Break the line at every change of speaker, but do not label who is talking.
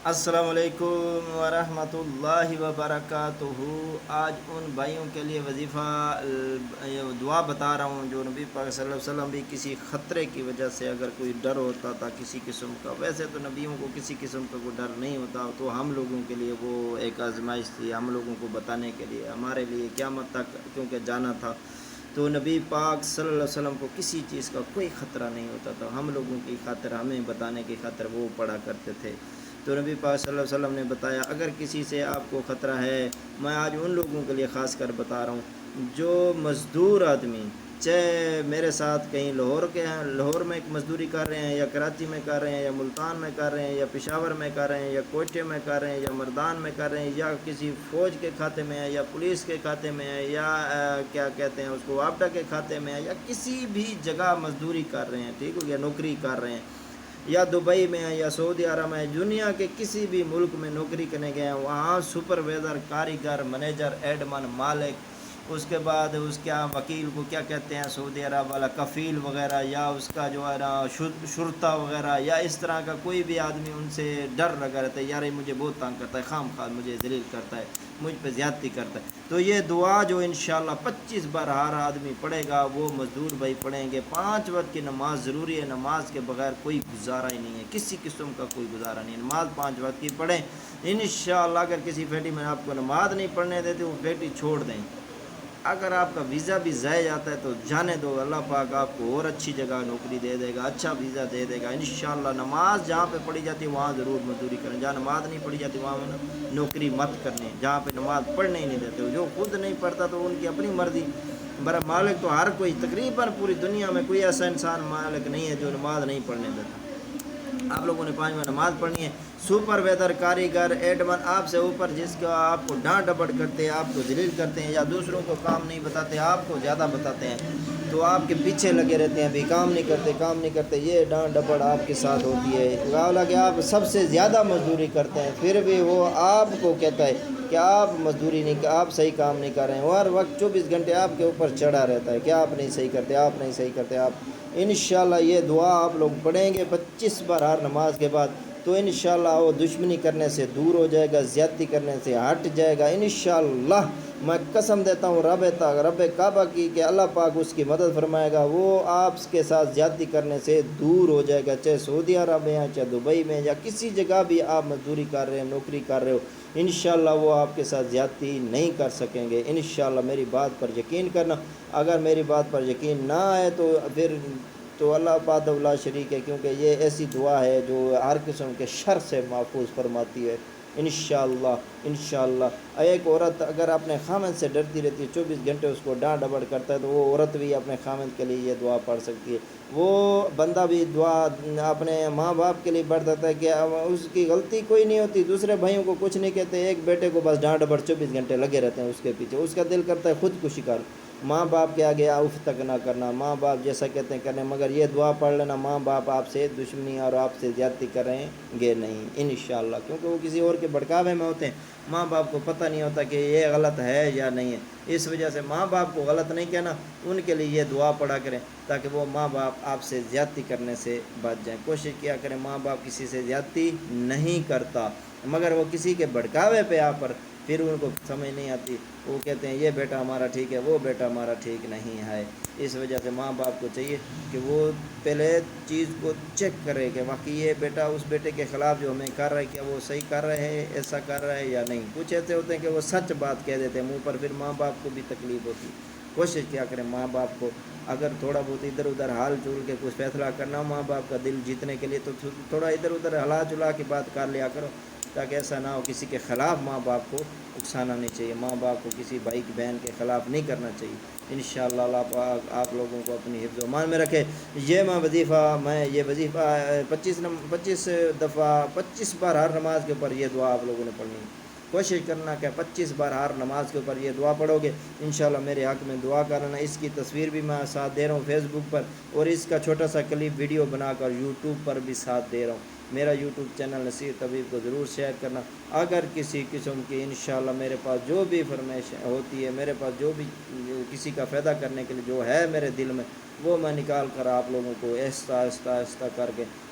السلام علیکم ورحمۃ اللہ وبرکاتہ۔ آج ان بھائیوں کے لیے وظیفہ دعا بتا رہا ہوں جو نبی پاک صلی اللہ علیہ وسلم بھی کسی خطرے کی وجہ سے اگر کوئی ڈر ہوتا تھا کسی قسم کا، ویسے تو نبیوں کو کسی قسم کا کوئی ڈر نہیں ہوتا، تو ہم لوگوں کے لیے وہ ایک آزمائش تھی، ہم لوگوں کو بتانے کے لیے، ہمارے لیے قیامت تک کیونکہ جانا تھا۔ تو نبی پاک صلی اللہ علیہ وسلم کو کسی چیز کا کوئی خطرہ نہیں ہوتا تھا، ہم لوگوں کی خاطر، ہمیں بتانے کی خاطر وہ پڑھا کرتے تھے۔ تو نبی پاک صلی اللہ علیہ وسلم نے بتایا اگر کسی سے آپ کو خطرہ ہے، میں آج ان لوگوں کے لیے خاص کر بتا رہا ہوں جو مزدور آدمی، چاہے میرے ساتھ کہیں لاہور کے ہیں، لاہور میں مزدوری کر رہے ہیں، یا کراچی میں کر رہے ہیں، یا ملتان میں کر رہے ہیں، یا پشاور میں کر رہے ہیں، یا کوئٹے میں کر رہے ہیں، یا مردان میں کر رہے ہیں، یا کسی فوج کے کھاتے میں ہے، یا پولیس کے کھاتے میں ہے، یا کیا کہتے ہیں اس کو وابڈا کے کھاتے میں ہے، یا کسی بھی جگہ مزدوری کر رہے ہیں، ٹھیک ہو گیا، نوکری کر رہے ہیں، یا دبئی میں ہے، یا سعودی عرب میں ہے، دنیا کے کسی بھی ملک میں نوکری کرنے گئے ہیں، وہاں سپروائزر، کاریگر، منیجر، ایڈمن، مالک، اس کے بعد اس کیا وکیل کو کیا کہتے ہیں سعودی عرب والا، کفیل وغیرہ، یا اس کا جو ہے نا شرطہ وغیرہ، یا اس طرح کا کوئی بھی آدمی ان سے ڈر لگا رہتا ہے، یار یہ مجھے بہت تنگ کرتا ہے، خام خواہ مجھے ذلیل کرتا ہے، مجھ پہ زیادتی کرتا ہے۔ تو یہ دعا جو انشاءاللہ 25 بار ہر آدمی پڑھے گا، وہ مزدور بھائی پڑھیں گے۔ 5 وقت کی نماز ضروری ہے، نماز کے بغیر کوئی گزارا ہی نہیں ہے، کسی قسم کا کوئی گزارا نہیں ہے، نماز 5 وقت کی پڑھیں انشاءاللہ۔ اگر کسی بیٹی میں آپ کو نماز نہیں پڑھنے دیتے وہ بیٹی چھوڑ دیں، اگر آپ کا ویزا بھی ضائع جاتا ہے تو جانے دو، اللہ پاک آپ کو اور اچھی جگہ نوکری دے دے گا، اچھا ویزا دے دے گا انشاءاللہ۔ نماز جہاں پہ پڑھی جاتی ہے وہاں ضرور مزدوری کریں، جہاں نماز نہیں پڑھی جاتی وہاں نوکری مت کرنے، جہاں پہ نماز پڑھنے ہی نہیں دیتے، جو خود نہیں پڑھتا تو ان کی اپنی مرضی۔ برا مالک تو ہر کوئی، تقریباً پوری دنیا میں کوئی ایسا انسان مالک نہیں ہے جو نماز نہیں پڑھنے دیتا۔ آپ لوگوں نے 5 وقت نماز پڑھنی ہے۔ سپر ویدر، کاریگر، ایڈمن، آپ سے اوپر جس کا آپ کو ڈانٹ ڈپٹ کرتے ہیں، آپ کو ذلیل کرتے ہیں، یا دوسروں کو کام نہیں بتاتے، آپ کو زیادہ بتاتے ہیں، تو آپ کے پیچھے لگے رہتے ہیں، بھی کام نہیں کرتے، کام نہیں کرتے، یہ ڈانٹ ڈپٹ آپ کے ساتھ ہوتی ہے، حالانکہ آپ سب سے زیادہ مزدوری کرتے ہیں، پھر بھی وہ آپ کو کہتا ہے کہ آپ مزدوری نہیں، کہ آپ صحیح کام نہیں کر رہے ہیں، ہر وقت 24 گھنٹے آپ کے اوپر چڑھا رہتا ہے کہ آپ نہیں صحیح کرتے، آپ نہیں صحیح کرتے آپ۔ انشاءاللہ یہ دعا آپ لوگ پڑھیں گے 25 بار ہر نماز کے بعد، تو انشاءاللہ وہ دشمنی کرنے سے دور ہو جائے گا، زیادتی کرنے سے ہٹ جائے گا انشاءاللہ۔ میں قسم دیتا ہوں رب کعبہ کی کہ اللہ پاک اس کی مدد فرمائے گا، وہ آپ کے ساتھ زیادتی کرنے سے دور ہو جائے گا، چاہے سعودی عرب میں یا چاہے دبئی میں یا کسی جگہ بھی آپ مزدوری کر رہے ہیں، نوکری کر رہے ہو، انشاءاللہ وہ آپ کے ساتھ زیادتی نہیں کر سکیں گے انشاءاللہ۔ میری بات پر یقین کرنا، اگر میری بات پر یقین نہ آئے تو پھر تو اللہ پاک لا شریک ہے، کیونکہ یہ ایسی دعا ہے جو ہر قسم کے شر سے محفوظ فرماتی ہے انشاءاللہ انشاءاللہ۔ ایک عورت اگر اپنے خامند سے ڈرتی رہتی ہے، 24 گھنٹے اس کو ڈانٹ ڈپٹ کرتا ہے، تو وہ عورت بھی اپنے خامند کے لیے یہ دعا پڑھ سکتی ہے۔ وہ بندہ بھی دعا اپنے ماں باپ کے لیے پڑھ دیتا ہے کہ اس کی غلطی کوئی نہیں ہوتی، دوسرے بھائیوں کو کچھ نہیں کہتے، ایک بیٹے کو بس ڈانٹ ڈپٹ 24 گھنٹے لگے رہتے ہیں اس کے پیچھے، اس کا دل کرتا ہے خودکشی کر، ماں باپ کے آگے اف تک نہ کرنا، ماں باپ جیسا کہتے ہیں کرنے، مگر یہ دعا پڑھ لینا، ماں باپ آپ سے دشمنی اور آپ سے زیادتی کریں گے نہیں انشاءاللہ، کیونکہ وہ کسی اور کے بھڑکاوے میں ہوتے ہیں، ماں باپ کو پتہ نہیں ہوتا کہ یہ غلط ہے یا نہیں ہے، اس وجہ سے ماں باپ کو غلط نہیں کہنا، ان کے لیے یہ دعا پڑھا کریں تاکہ وہ ماں باپ آپ سے زیادتی کرنے سے بچ جائیں۔ کوشش کیا کریں، ماں باپ کسی سے زیادتی نہیں کرتا، مگر وہ کسی کے بھڑکاوے پہ آپ پر، پھر ان کو سمجھ نہیں آتی، وہ کہتے ہیں یہ بیٹا ہمارا ٹھیک ہے، وہ بیٹا ہمارا ٹھیک نہیں ہے۔ اس وجہ سے ماں باپ کو چاہیے کہ وہ پہلے چیز کو چیک کرے کہ واقعی یہ بیٹا اس بیٹے کے خلاف جو ہمیں کر رہا ہے کیا وہ صحیح کر رہے ہیں، ایسا کر رہا ہے یا نہیں۔ کچھ ایسے ہوتے ہیں کہ وہ سچ بات کہہ دیتے ہیں منہ پر، پھر ماں باپ کو بھی تکلیف ہوتی۔ کوشش کیا کریں ماں باپ کو، اگر تھوڑا بہت ادھر ادھر حال چول کے کچھ فیصلہ کرنا ہو ماں باپ کا دل جیتنے کے لیے، تو تھوڑا ادھر ادھر ہلا چلا کے بات کر لیا کرو، تاکہ ایسا نہ ہو کسی کے خلاف ماں باپ کو اکسانا نہیں چاہیے، ماں باپ کو کسی بھائی بہن کے خلاف نہیں کرنا چاہیے انشاءاللہ۔ اللہ پاک آپ لوگوں کو اپنی حفظ و امان میں رکھے۔ یہ یہ وظیفہ 25 دفعہ 25 بار ہر نماز کے اوپر یہ دعا آپ لوگوں نے پڑھنی ہے۔ کوشش کرنا کہ 25 بار ہر نماز کے اوپر یہ دعا پڑھو گے انشاءاللہ، میرے حق میں دعا کرنا۔ اس کی تصویر بھی میں ساتھ دے رہا ہوں فیس بک پر، اور اس کا چھوٹا سا کلپ ویڈیو بنا کر یوٹیوب پر بھی ساتھ دے رہا ہوں۔ میرا یوٹیوب چینل نصیر طبیب کو ضرور شیئر کرنا۔ اگر کسی قسم کی انشاءاللہ میرے پاس جو بھی فرمائش ہوتی ہے، میرے پاس جو بھی کسی کا فائدہ کرنے کے لیے جو ہے میرے دل میں، وہ میں نکال کر آپ لوگوں کو آہستہ آہستہ آہستہ کر کے